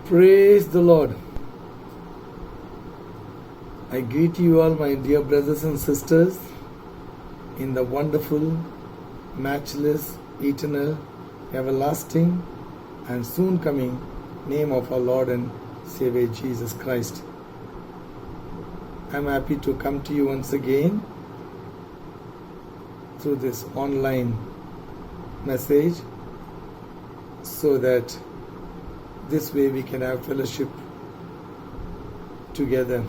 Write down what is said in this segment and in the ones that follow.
Praise the Lord. I greet you all, my dear brothers and sisters, in the wonderful, matchless, eternal, everlasting, and soon coming name of our Lord and Savior Jesus Christ. I am happy to come to you once again through this online message so that this way we can have fellowship together.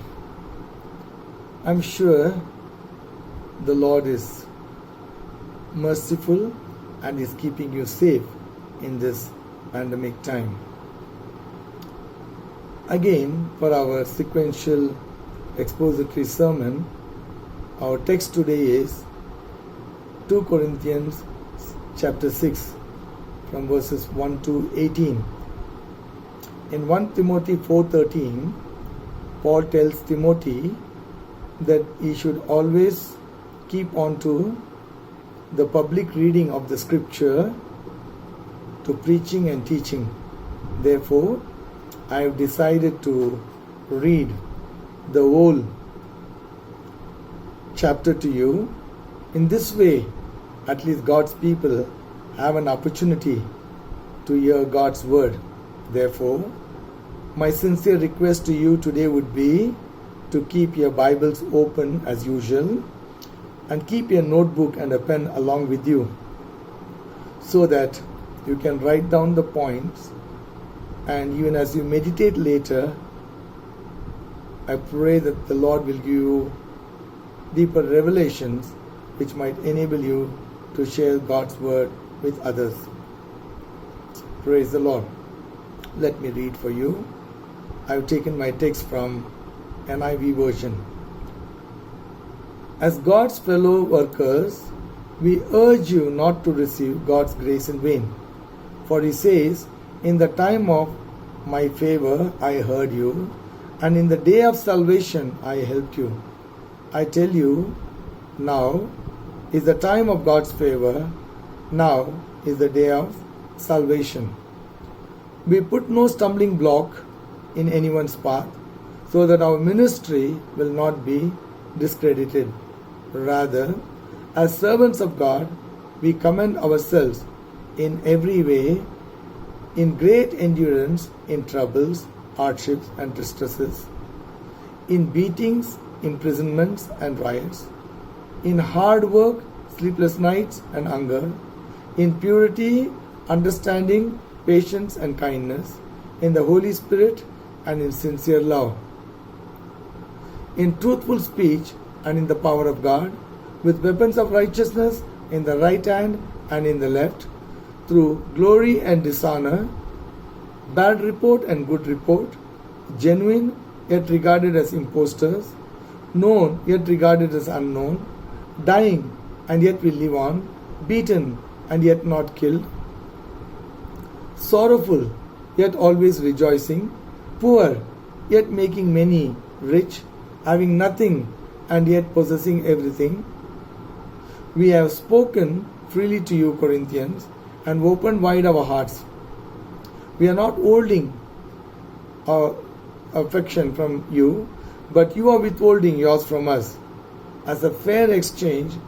I'm sure the Lord is merciful and is keeping you safe in this pandemic time. Again, for our sequential expository sermon, our text today is 2 Corinthians chapter 6 from verses 1 to 18. In 1 Timothy 4:13, Paul tells Timothy that he should always keep on to the public reading of the scripture, to preaching and teaching. Therefore, I have decided to read the whole chapter to you. In this way, at least God's people have an opportunity to hear God's word. Therefore, my sincere request to you today would be to keep your Bibles open as usual and keep your notebook and a pen along with you so that you can write down the points, and even as you meditate later, I pray that the Lord will give you deeper revelations which might enable you to share God's word with others. Praise the Lord. Let me read for you. I have taken my text from NIV version. As God's fellow workers, we urge you not to receive God's grace in vain. For he says, "In the time of my favor I heard you, and in the day of salvation I helped you." I tell you, now is the time of God's favor. Now is the day of salvation. We put no stumbling block in anyone's path, so that our ministry will not be discredited. Rather, as servants of God, we commend ourselves in every way, in great endurance in troubles, hardships, and distresses, in beatings, imprisonments, and riots, in hard work, sleepless nights, and hunger, in purity, understanding, patience, and kindness, in the Holy Spirit, and in sincere love, in truthful speech, and in the power of God, with weapons of righteousness in the right hand and in the left, through glory and dishonor, bad report and good report, genuine yet regarded as impostors, known yet regarded as unknown, dying and yet we live on, beaten and yet not killed, sorrowful yet always rejoicing, poor yet making many rich, having nothing and yet possessing everything. We have spoken freely to you, Corinthians, and opened wide our hearts. We are not holding our affection from you, but you are withholding yours from us. As a fair exchange,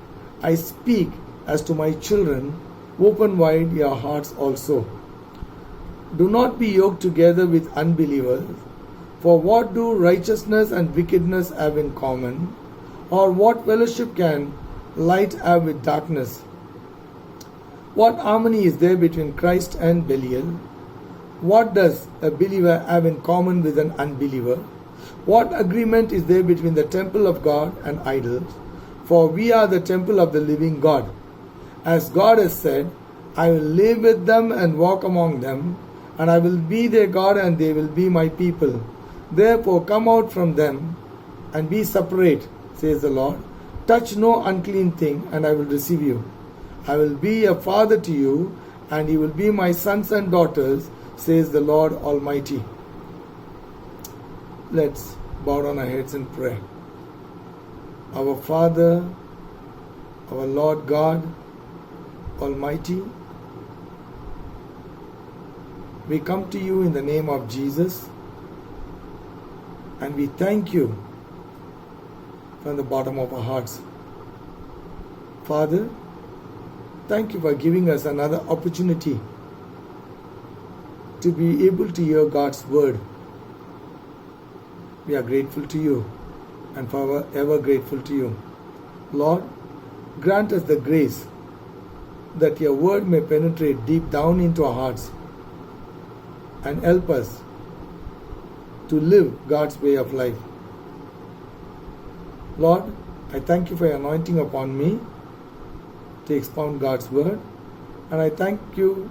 I speak as to my children, open wide your hearts also. Do not be yoked together with unbelievers, for what do righteousness and wickedness have in common? Or what fellowship can light have with darkness? What harmony is there between Christ and Belial? What does a believer have in common with an unbeliever? What agreement is there between the temple of God and idols? For we are the temple of the living God. As God has said, I will live with them and walk among them, and I will be their God and they will be my people. Therefore come out from them and be separate, says the Lord. Touch no unclean thing, and I will receive you. I will be a father to you, and you will be my sons and daughters, says the Lord Almighty. Let's bow down our heads and pray. Our Father, our Lord God Almighty, We come to you in the name of Jesus, and we thank you from the bottom of our hearts. Father, thank you for giving us another opportunity to be able to hear God's word. We are grateful to you and forever grateful to you. Lord, grant us the grace that your word may penetrate deep down into our hearts and help us to live God's way of life. Lord, I thank you for your anointing upon me to expound God's word, and I thank you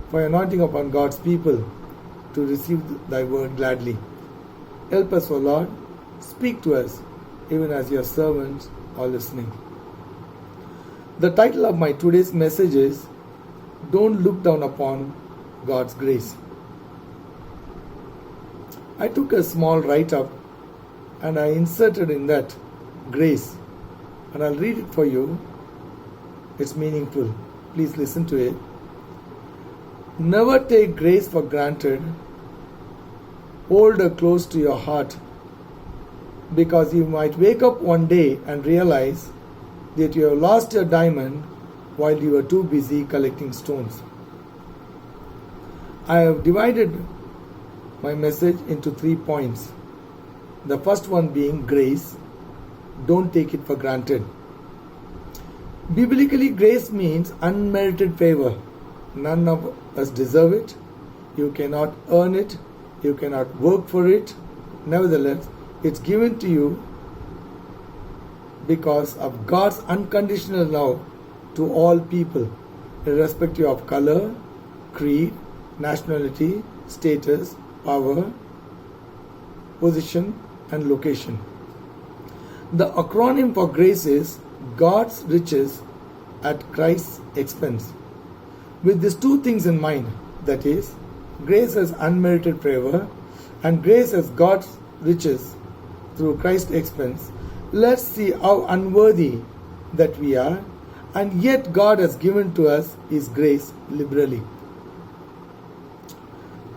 for your anointing upon God's people to receive thy word gladly. Help us, O Lord, speak to us even as your servants are listening. The title of my today's message is Don't Look Down Upon God's Grace. I took a small write-up and I inserted in that grace, and I'll read it for you. It's meaningful. Please listen to it. Never take grace for granted. Hold her close to your heart, because you might wake up one day and realize that you have lost your diamond while you were too busy collecting stones. I have divided my message into 3 points. The first one being grace. Don't take it for granted. Biblically, grace means unmerited favor. None of us deserve it. You cannot earn it. You cannot work for it. Nevertheless, it's given to you because of God's unconditional love to all people, irrespective of color, creed, nationality, status, power, position, and location. The acronym for grace is God's riches at Christ's expense. With these two things in mind, that is, grace as unmerited favor and grace as God's riches through Christ's expense, let's see how unworthy that we are, and yet God has given to us His grace liberally.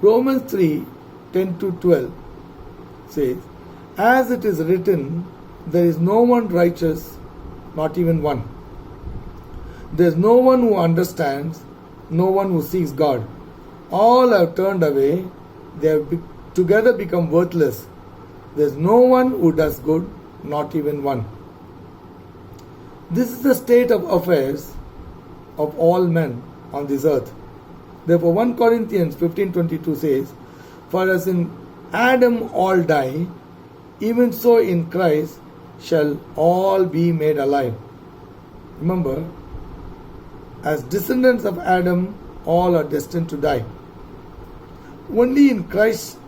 Romans 3:10-12 says, As it is written, there is no one righteous, not even one. There is no one who understands, no one who seeks God. All have turned away, they have together become worthless. There is no one who does good, not even one. This is the state of affairs of all men on this earth. Therefore 1 Corinthians 15:22 says, For as in Adam all die, even so in Christ shall all be made alive. Remember, as descendants of Adam, all are destined to die. Only in Christ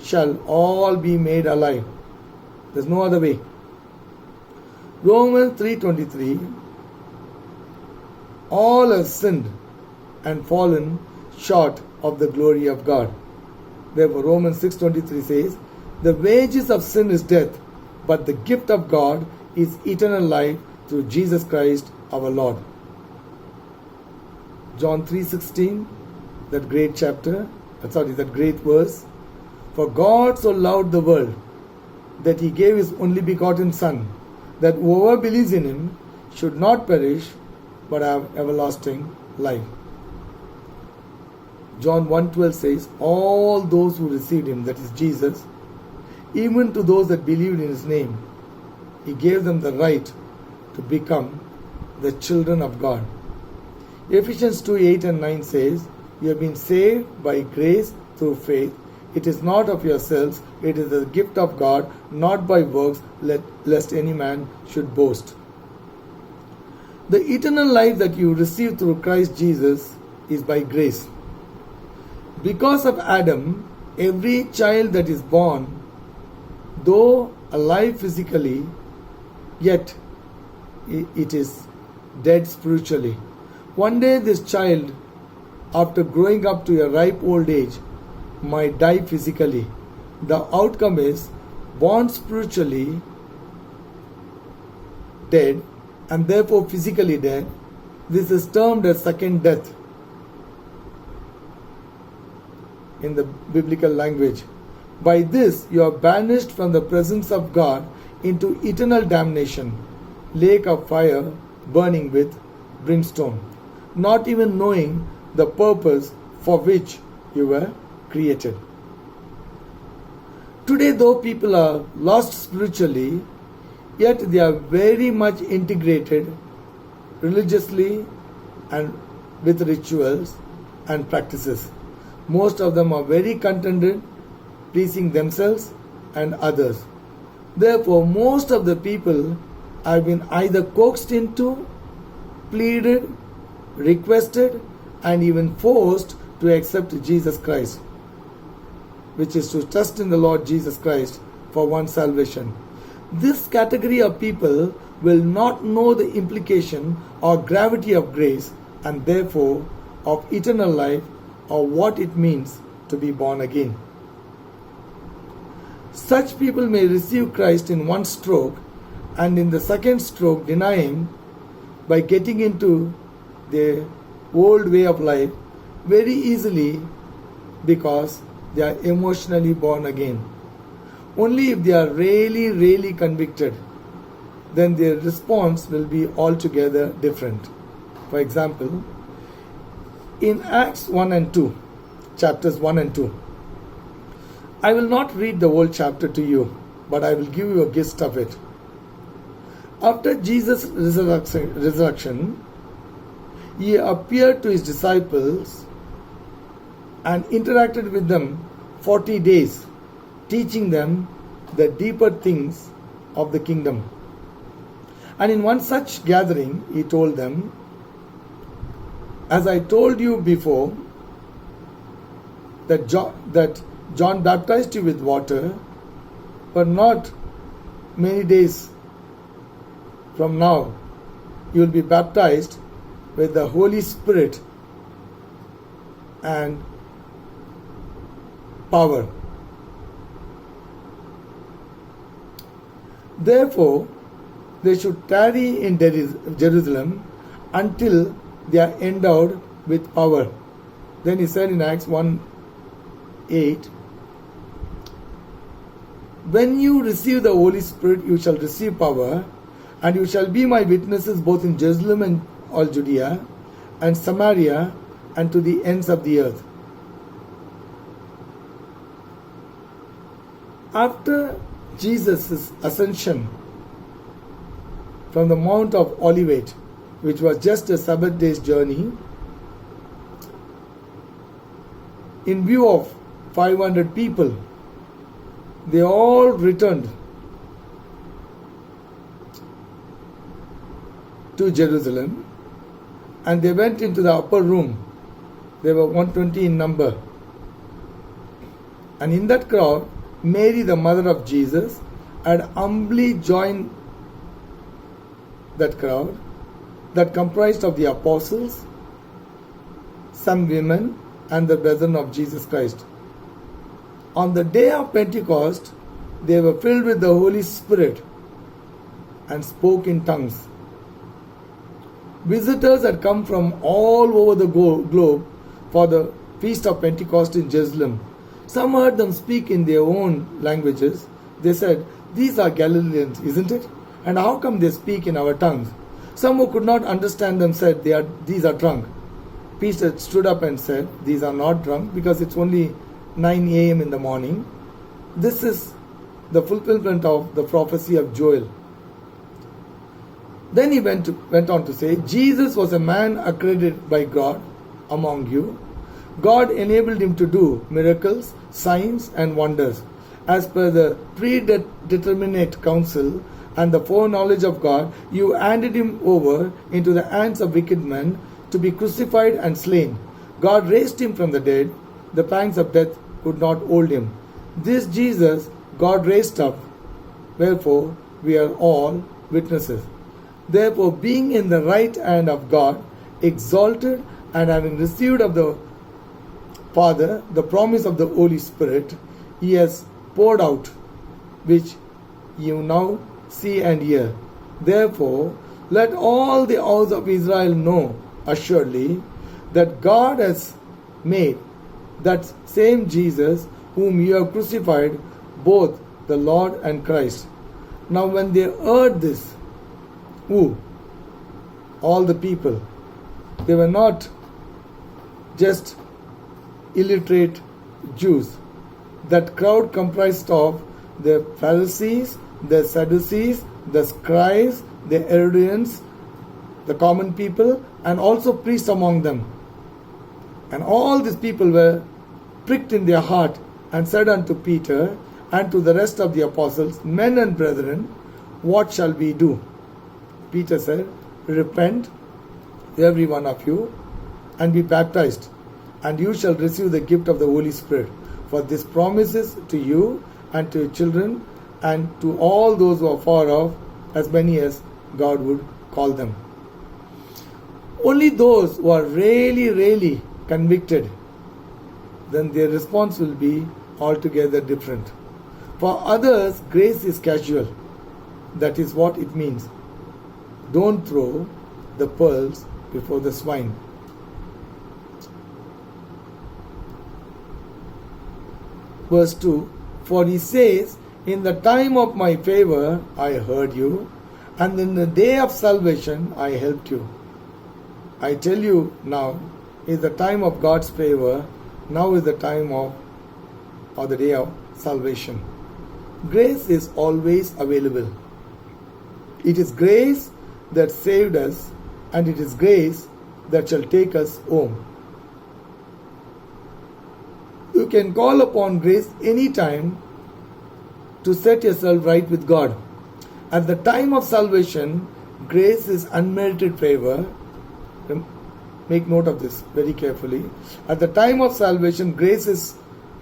shall all be made alive. There's no other way. Romans 3:23, all have sinned and fallen short of the glory of God. Therefore Romans 6:23 says, the wages of sin is death, but the gift of God is eternal life through Jesus Christ our Lord. John 3:16, that great that great verse. For God so loved the world that He gave His only begotten Son, that whoever believes in Him should not perish but have everlasting life. John 1:12 says, all those who received Him, that is Jesus, even to those that believed in His name, He gave them the right to become the children of God. Ephesians 2:8-9 says, you have been saved by grace through faith. It is not of yourselves, it is the gift of God, not by works, lest any man should boast. The eternal life that you receive through Christ Jesus is by grace. Because of Adam, every child that is born, though alive physically, yet it is dead spiritually. One day this child, after growing up to a ripe old age, might die physically. The outcome is born spiritually dead and therefore physically dead. This is termed as second death. in the biblical language. By this you are banished from the presence of God into eternal damnation, lake of fire burning with brimstone, not even knowing the purpose for which you were created. Today, though people are lost spiritually, yet they are very much integrated religiously and with rituals and practices. Most of them are very contented, pleasing themselves and others. Therefore, most of the people have been either coaxed into, pleaded, requested, and even forced to accept Jesus Christ, which is to trust in the Lord Jesus Christ for one's salvation. This category of people will not know the implication or gravity of grace and therefore of eternal life or what it means to be born again. Such people may receive Christ in one stroke and in the second stroke deny Him by getting into their old way of life very easily because they are emotionally born again. Only if they are really convicted, then their response will be altogether different. For example, in Acts 1 and 2, chapters 1 and 2, I will not read the whole chapter to you, but I will give you a gist of it. After Jesus' resurrection, He appeared to His disciples and interacted with them 40 days, teaching them the deeper things of the kingdom. And in one such gathering, He told them, as I told you before, that John baptized you with water, but not many days from now, you will be baptized with the Holy Spirit and power. Therefore, they should tarry in Jerusalem until they are endowed with power. Then He said in Acts 1:8, when you receive the Holy Spirit, you shall receive power, and you shall be my witnesses both in Jerusalem and all Judea and Samaria and to the ends of the earth. After Jesus' ascension from the Mount of Olivet, which was just a Sabbath day's journey, in view of 500 people, they all returned to Jerusalem and they went into the upper room. They were 120 in number. And in that crowd, Mary, the mother of Jesus, had humbly joined that crowd that comprised of the apostles, some women, and the brethren of Jesus Christ. On the day of Pentecost, they were filled with the Holy Spirit and spoke in tongues. Visitors had come from all over the globe for the feast of Pentecost in Jerusalem. Some heard them speak in their own languages. They said, "These are Galileans, isn't it? And how come they speak in our tongues?" Some who could not understand them said, "These are drunk." Peter stood up and said, "These are not drunk because it's only 9 a.m. in the morning." This is the fulfillment of the prophecy of Joel. Then he went on to say, Jesus was a man accredited by God among you. God enabled him to do miracles, signs, and wonders. As per the predeterminate counsel and the foreknowledge of God, you handed him over into the hands of wicked men to be crucified and slain. God raised him from the dead. The pangs of death could not hold him. This Jesus God raised up. Wherefore, we are all witnesses. Therefore, being in the right hand of God, exalted, and having received of the Father the promise of the Holy Spirit, he has poured out, which you now see and hear. Therefore, let all the house of Israel know assuredly that God has made that same Jesus whom you have crucified, both the Lord and Christ. Now when they heard this, who? All the people. They were not just illiterate Jews. That crowd comprised of the Pharisees, the Sadducees, the scribes, the Herodians, the common people, and also priests among them. And all these people were pricked in their heart and said unto Peter and to the rest of the apostles, Men and brethren, what shall we do? Peter said, Repent, every one of you, and be baptized, and you shall receive the gift of the Holy Spirit. For this promises to you and to your children and to all those who are far off, as many as God would call them. Only those who are really convicted, then their response will be altogether different. For others, grace is casual. That is what it means. Don't throw the pearls before the swine. Verse 2, For he says, In the time of my favor I heard you, and in the day of salvation I helped you. I tell you now, is the time of God's favor, now is the time of, or the day of salvation. Grace is always available. It is grace that saved us, and it is grace that shall take us home. You can call upon grace any time to set yourself right with God. At the time of salvation, grace is unmerited favor. Make note of this very carefully. At the time of salvation, grace is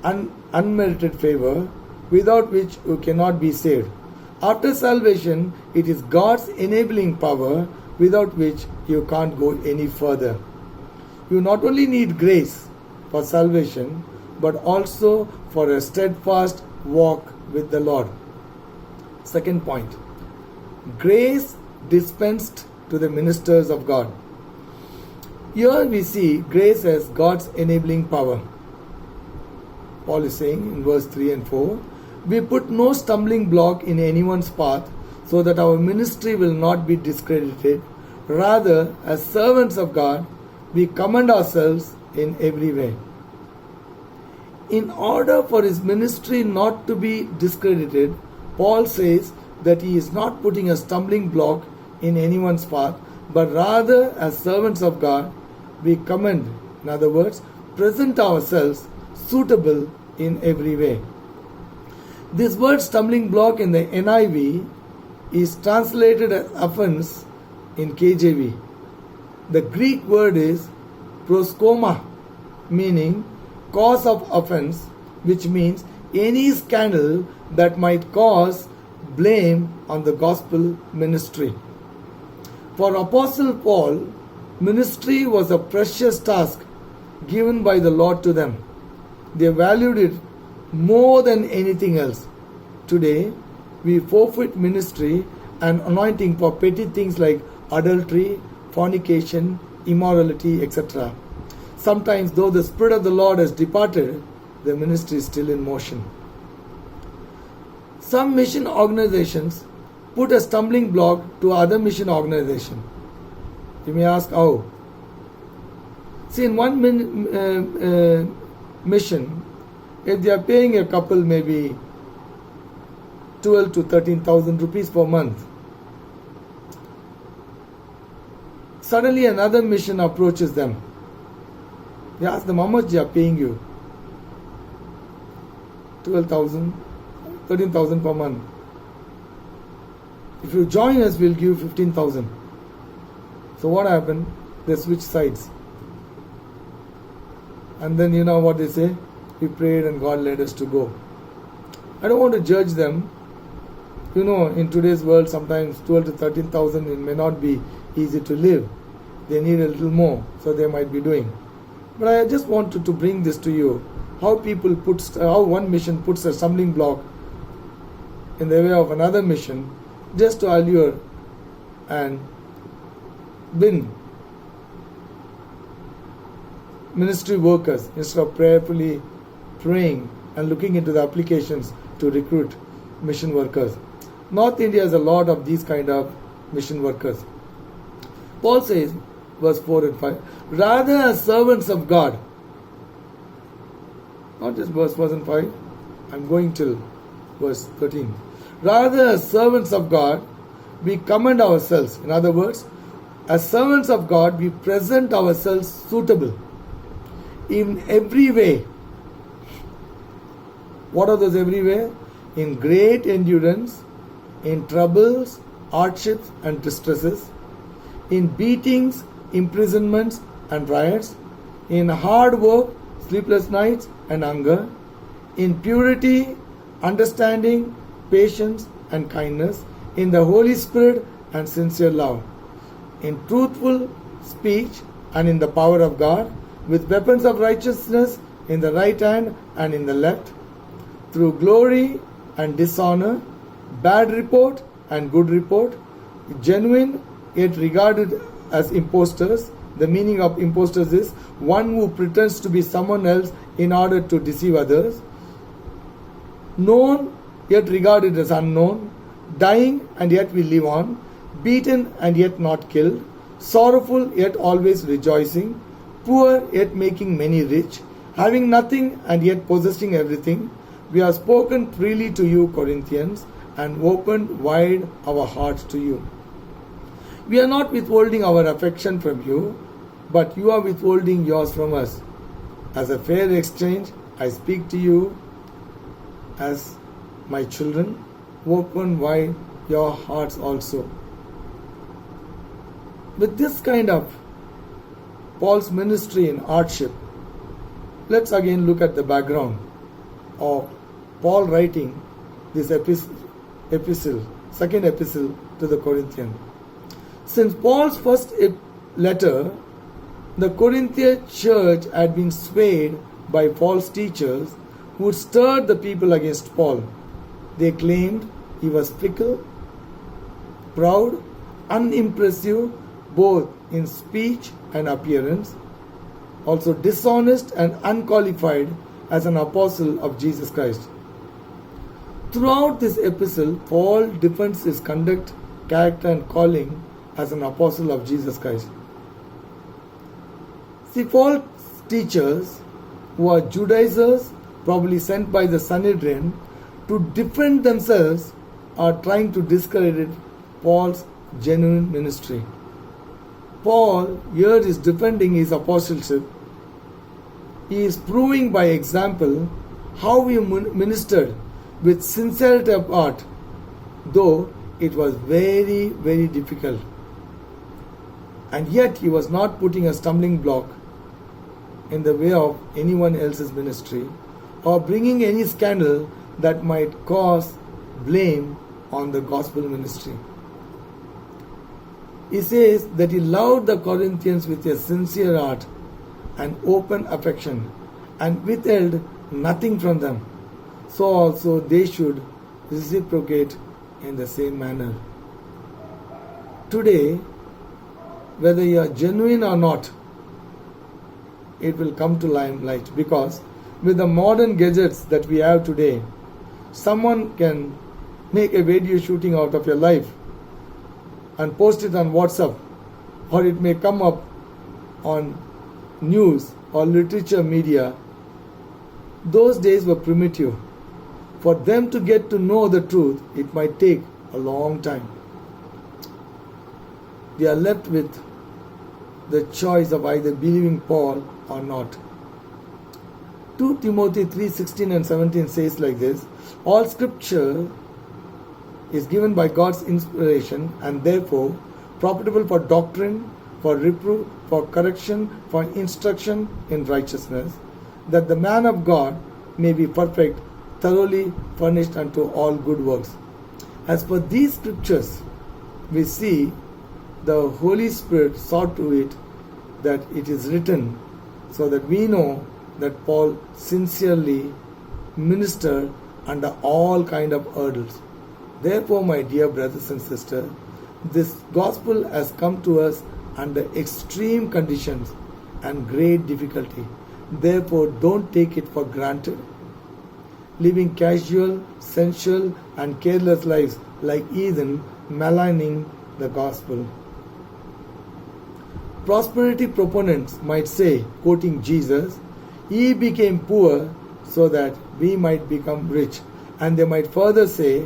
unmerited favor, without which you cannot be saved. After salvation, it is God's enabling power, without which you can't go any further. You not only need grace for salvation, but also for a steadfast walk with the Lord. Second point, grace dispensed to the ministers of God. Here we see grace as God's enabling power. Paul is saying in verse 3 and 4, We put no stumbling block in anyone's path, so that our ministry will not be discredited. Rather, as servants of God, we commend ourselves in every way. In order for his ministry not to be discredited, Paul says that he is not putting a stumbling block in anyone's path, but rather as servants of God, we commend, in other words, present ourselves suitable in every way. This word stumbling block in the NIV is translated as offense in KJV. The Greek word is proskoma, meaning cause of offense, which means any scandal that might cause blame on the gospel ministry. For Apostle Paul, ministry was a precious task given by the Lord to them. They valued it more than anything else. Today, we forfeit ministry and anointing for petty things like adultery, fornication, immorality, etc. Sometimes, though the Spirit of the Lord has departed, the ministry is still in motion. Some mission organizations put a stumbling block to other mission organizations. You may ask how. See, in one mission, if they are paying a couple maybe 12 to 13,000 rupees per month, suddenly another mission approaches them. They ask them how much they are paying you. 12,000, 13,000 per month. If you join us, we'll give you 15,000. So what happened? They switch sides. And then you know what they say? We prayed and God led us to go. I don't want to judge them. You know, in today's world, sometimes 12 to 13,000, it may not be easy to live. They need a little more, so they might be doing. But I just wanted to bring this to you. How one mission puts a stumbling block in the way of another mission, just to allure and win ministry workers instead of prayerfully praying and looking into the applications to recruit mission workers. North India has a lot of these kind of mission workers. Paul says, verse 4 and 5, rather as servants of God, not just verse 4 and 5, I'm going till verse 13. Rather as servants of God, we commend ourselves. In other words, as servants of God, we present ourselves suitable in every way. What are those every way? In great endurance, in troubles, hardships and distresses, in beatings, imprisonments and riots, in hard work, sleepless nights and hunger, in purity, understanding, patience and kindness, in the Holy Spirit and sincere love, in truthful speech and in the power of God, with weapons of righteousness in the right hand and in the left, through glory and dishonor, bad report and good report, genuine yet regarded as impostors. The meaning of impostors is one who pretends to be someone else in order to deceive others. Known yet regarded as unknown, dying and yet we live on, beaten and yet not killed, sorrowful yet always rejoicing, poor yet making many rich, having nothing and yet possessing everything. We have spoken freely to you, Corinthians, and opened wide our hearts to you. We are not withholding our affection from you, but you are withholding yours from us. As a fair exchange, I speak to you as my children. Open wide your hearts also. With this kind of Paul's ministry in hardship, let's again look at the background of Paul writing this epistle, second epistle to the Corinthians. Since Paul's first letter, the Corinthian church had been swayed by false teachers who stirred the people against Paul. They claimed he was fickle, proud, unimpressive, both in speech and appearance, also dishonest and unqualified as an apostle of Jesus Christ. Throughout this epistle, Paul defends his conduct, character and calling as an apostle of Jesus Christ. See, false teachers who are Judaizers, probably sent by the Sanhedrin to defend themselves, are trying to discredit Paul's genuine ministry. Paul here is defending his apostleship. He is proving by example how he ministered with sincerity of heart, though it was very, very difficult. And yet he was not putting a stumbling block in the way of anyone else's ministry or bringing any scandal that might cause blame on the gospel ministry. He says that he loved the Corinthians with a sincere heart and open affection and withheld nothing from them. So also they should reciprocate in the same manner. Today, whether you are genuine or not, it will come to limelight, because with the modern gadgets that we have today, someone can make a video shooting out of your life and post it on WhatsApp, or it may come up on news or literature media. Those days were primitive. For them to get to know the truth, it might take a long time. They are left with the choice of either believing Paul or not. 2 Timothy 3:16 and 17 says like this: all scripture is given by God's inspiration and therefore profitable for doctrine, for reproof, for correction, for instruction in righteousness, that the man of God may be perfect, thoroughly furnished unto all good works. As per these scriptures, we see the Holy Spirit saw to it that it is written, so that we know that Paul sincerely ministered under all kind of hurdles. Therefore, my dear brothers and sisters, this gospel has come to us under extreme conditions, and great difficulty. Therefore, don't take it for granted. Living casual, sensual, and careless lives like heathen, maligning the gospel. Prosperity proponents might say, quoting Jesus, "He became poor so that we might become rich." And they might further say,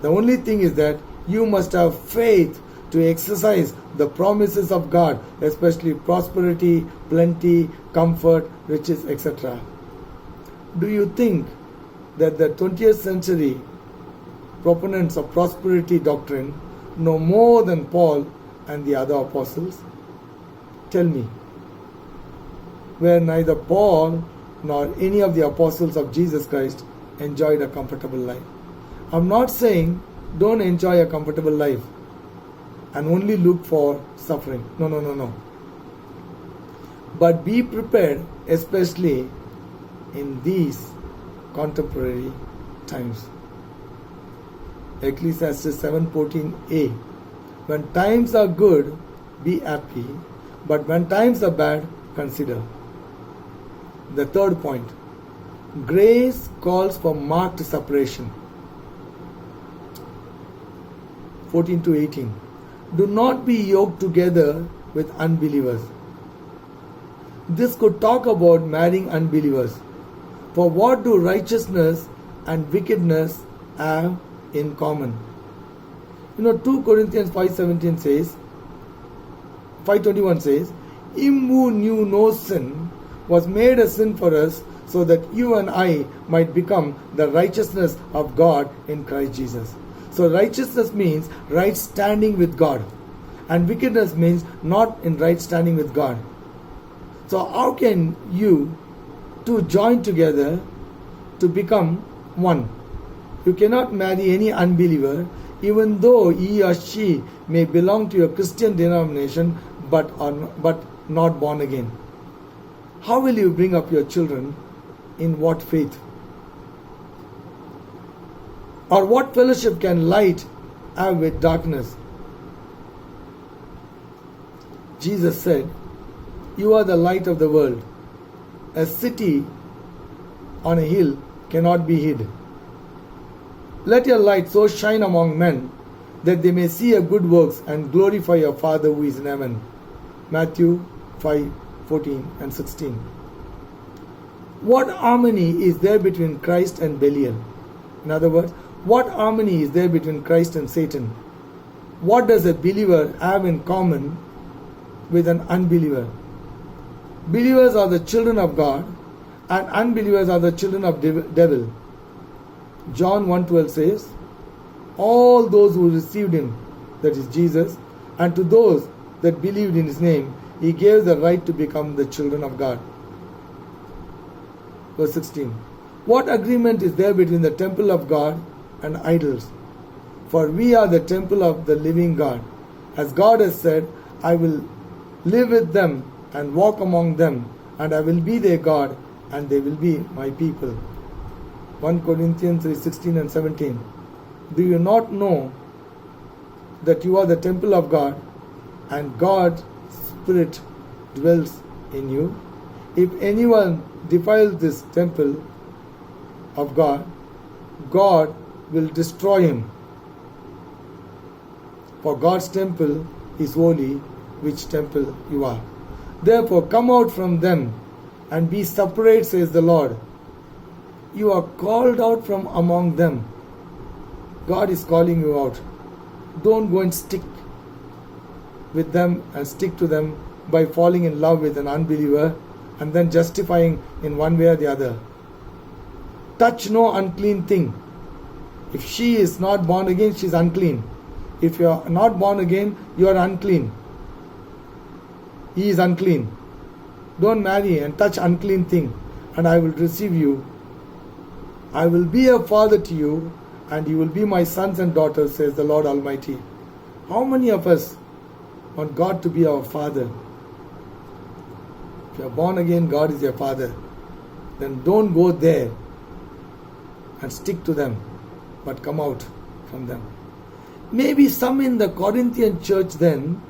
the only thing is that you must have faith to exercise the promises of God, especially prosperity, plenty, comfort, riches, etc. Do you think that the 20th century proponents of prosperity doctrine know more than Paul and the other apostles? Tell me, where neither Paul nor any of the apostles of Jesus Christ enjoyed a comfortable life. I'm not saying don't enjoy a comfortable life and only look for suffering. No. But be prepared, especially in these contemporary times. Ecclesiastes 7:14a. When times are good, be happy, but when times are bad, consider. The third point, grace calls for marked separation. 14 to 18. Do not be yoked together with unbelievers. This could talk about marrying unbelievers. For what do righteousness and wickedness have in common? 2 Corinthians 5:17 says, 5:21 says, Him who knew no sin was made a sin for us, so that you and I might become the righteousness of God in Christ Jesus. So righteousness means right standing with God, and wickedness means not in right standing with God. So how can you two join together to become one? You cannot marry any unbeliever, even though he or she may belong to a Christian denomination but not born again. How will you bring up your children? In what faith? Or what fellowship can light have with darkness? Jesus said, You are the light of the world. A city on a hill cannot be hid. Let your light so shine among men that they may see your good works and glorify your Father who is in heaven. Matthew 5:14 and 16. What harmony is there between Christ and Belial? In other words, what harmony is there between Christ and Satan? What does a believer have in common with an unbeliever? Believers are the children of God, and unbelievers are the children of devil. John 1:12 says, All those who received him, that is Jesus, and to those that believed in his name, he gave the right to become the children of God. Verse 16. What agreement is there between the temple of God and idols? For we are the temple of the living God. As God has said, I will live with them and walk among them, and I will be their God, and they will be my people. 1 Corinthians 3:16 and 17. Do you not know that you are the temple of God, and God's Spirit dwells in you? If anyone defiles this temple of God, God will destroy him. For God's temple is holy, which temple you are. Therefore come out from them and be separate, says the Lord. You are called out from among them. God is calling you out. Don't go and stick with them and stick to them by falling in love with an unbeliever and then justifying in one way or the other. Touch no unclean thing. If she is not born again, she is unclean. If you are not born again, you are unclean. He is unclean. Don't marry and touch unclean thing, and I will receive you. I will be a father to you, and you will be my sons and daughters, says the Lord Almighty. How many of us want God to be our father? If you are born again, God is your father. Then don't go there and stick to them, but come out from them. Maybe some in the Corinthian church then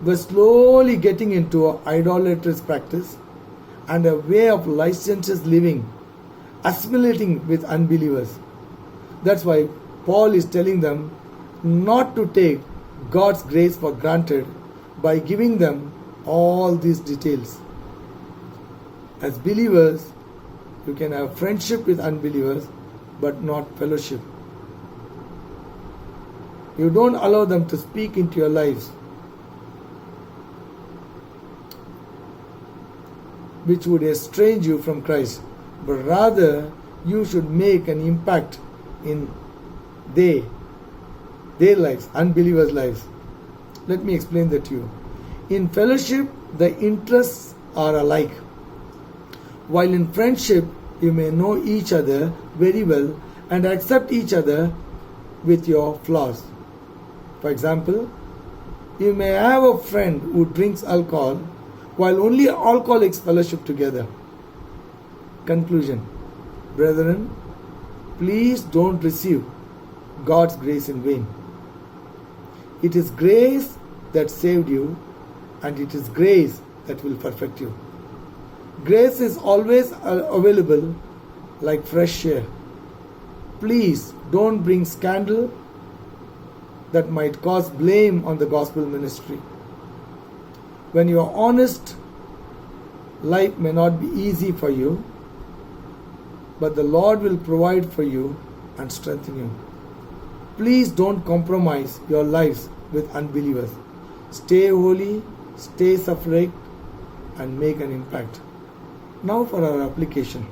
were slowly getting into an idolatrous practice and a way of licentious living, assimilating with unbelievers. That's why Paul is telling them not to take God's grace for granted by giving them all these details. As believers, you can have friendship with unbelievers, but not fellowship. You don't allow them to speak into your lives, which would estrange you from Christ, but rather you should make an impact in their lives, unbelievers' lives. Let me explain that to you. In fellowship, the interests are alike, while in friendship, you may know each other very well and accept each other with your flaws. For example, you may have a friend who drinks alcohol while only alcoholics fellowship together. Conclusion. Brethren, please don't receive God's grace in vain. It is grace that saved you, and it is grace that will perfect you. Grace is always available like fresh air. Please don't bring scandal that might cause blame on the gospel ministry. When you are honest, life may not be easy for you, but the Lord will provide for you and strengthen you. Please don't compromise your lives with unbelievers. Stay holy, stay separate, and make an impact. Now for our application.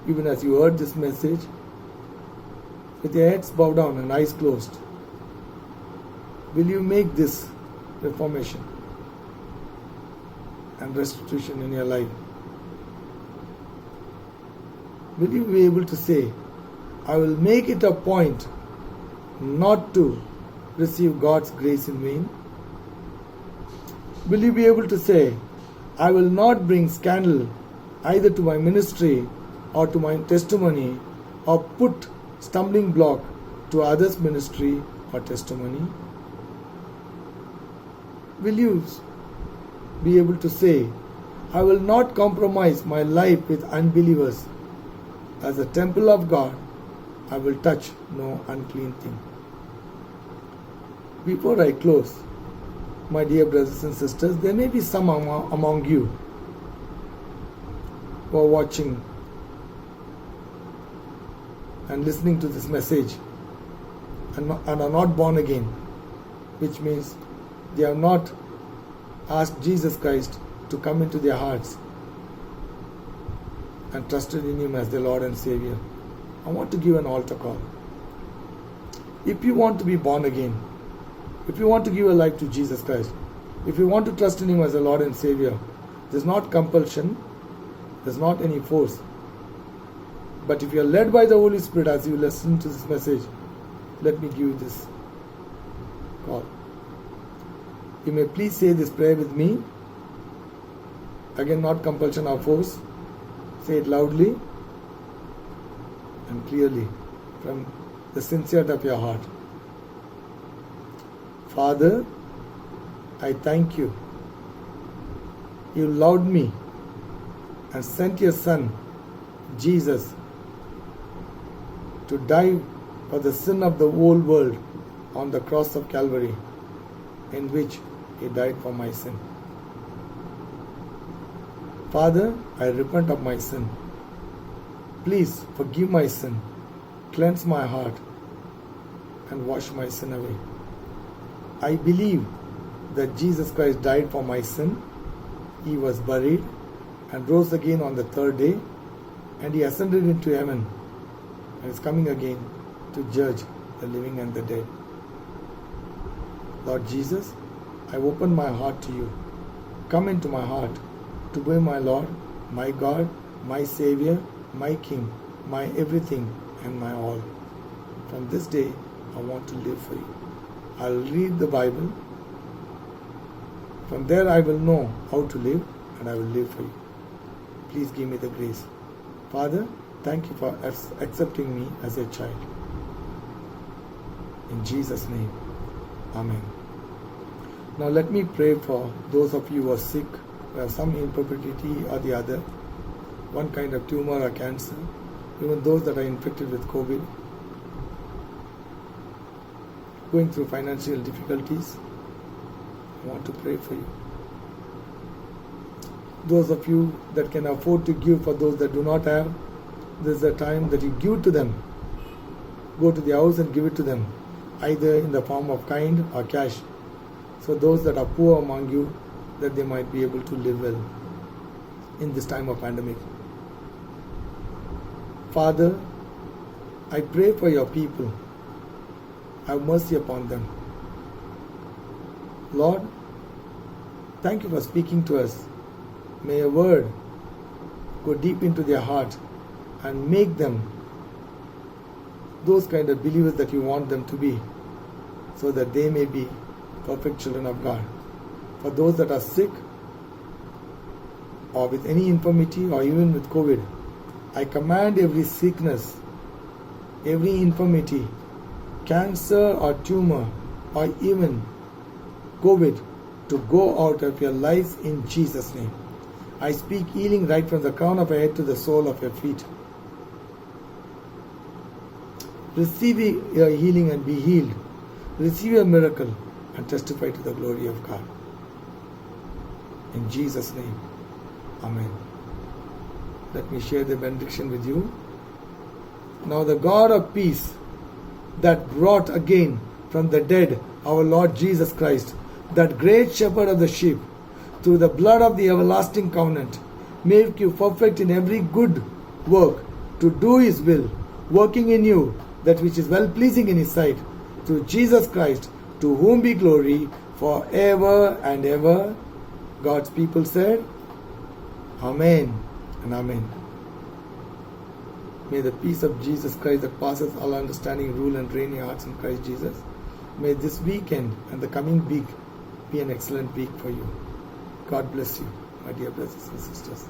Even as you heard this message, with your heads bowed down and eyes closed, will you make this reformation and restitution in your life? Will you be able to say, I will make it a point not to receive God's grace in vain? Will you be able to say, I will not bring scandal either to my ministry or to my testimony, or put stumbling block to others' ministry or testimony? Will you be able to say, I will not compromise my life with unbelievers? As a temple of God, I will touch no unclean thing. Before I close, my dear brothers and sisters, there may be some among you who are watching and listening to this message and are not born again, which means they have not asked Jesus Christ to come into their hearts and trusted in Him as their Lord and Savior. I want to give an altar call. If you want to be born again, if you want to give a life to Jesus Christ, if you want to trust in Him as a Lord and Savior, there's not compulsion, there's not any force. But if you are led by the Holy Spirit as you listen to this message, let me give you this call. You may please say this prayer with me. Again, not compulsion or force. Say it loudly and clearly from the sincerity of your heart. Father, I thank you. You loved me and sent your Son, Jesus, to die for the sin of the whole world on the cross of Calvary, in which He died for my sin. Father, I repent of my sin. Please forgive my sin, cleanse my heart, and wash my sin away. I believe that Jesus Christ died for my sin. He was buried and rose again on the third day, and He ascended into heaven and is coming again to judge the living and the dead. Lord Jesus, I open my heart to you. Come into my heart to be my Lord, my God, my Savior, my King, my everything and my all. From this day, I want to live for you. I'll read the Bible. From there I will know how to live, and I will live for you. Please give me the grace. Father, thank you for accepting me as a child. In Jesus' name, Amen. Now let me pray for those of you who are sick, who have some infertility or the other, one kind of tumor or cancer, even those that are infected with COVID, going through financial difficulties. I want to pray for you. Those of you that can afford to give for those that do not have, this is a time that you give to them. Go to the house and give it to them, either in the form of kind or cash. So those that are poor among you, that they might be able to live well in this time of pandemic. Father, I pray for your people. Have mercy upon them. Lord, thank you for speaking to us. May your word go deep into their heart and make them those kind of believers that you want them to be, so that they may be perfect children of God. For those that are sick or with any infirmity or even with COVID, I command every sickness, every infirmity, cancer or tumor or even COVID to go out of your lives in Jesus' name. I speak healing right from the crown of your head to the sole of your feet. Receive your healing and be healed. Receive your miracle and testify to the glory of God. In Jesus' name, Amen. Let me share the benediction with you. Now the God of peace, that brought again from the dead our Lord Jesus Christ, that great shepherd of the sheep, through the blood of the everlasting covenant, make you perfect in every good work, to do his will, working in you that which is well pleasing in his sight, through Jesus Christ, to whom be glory forever and ever. God's people said, Amen and Amen. May the peace of Jesus Christ that passes all understanding rule and reign in your hearts in Christ Jesus. May this weekend and the coming week be an excellent week for you. God bless you, my dear brothers and sisters.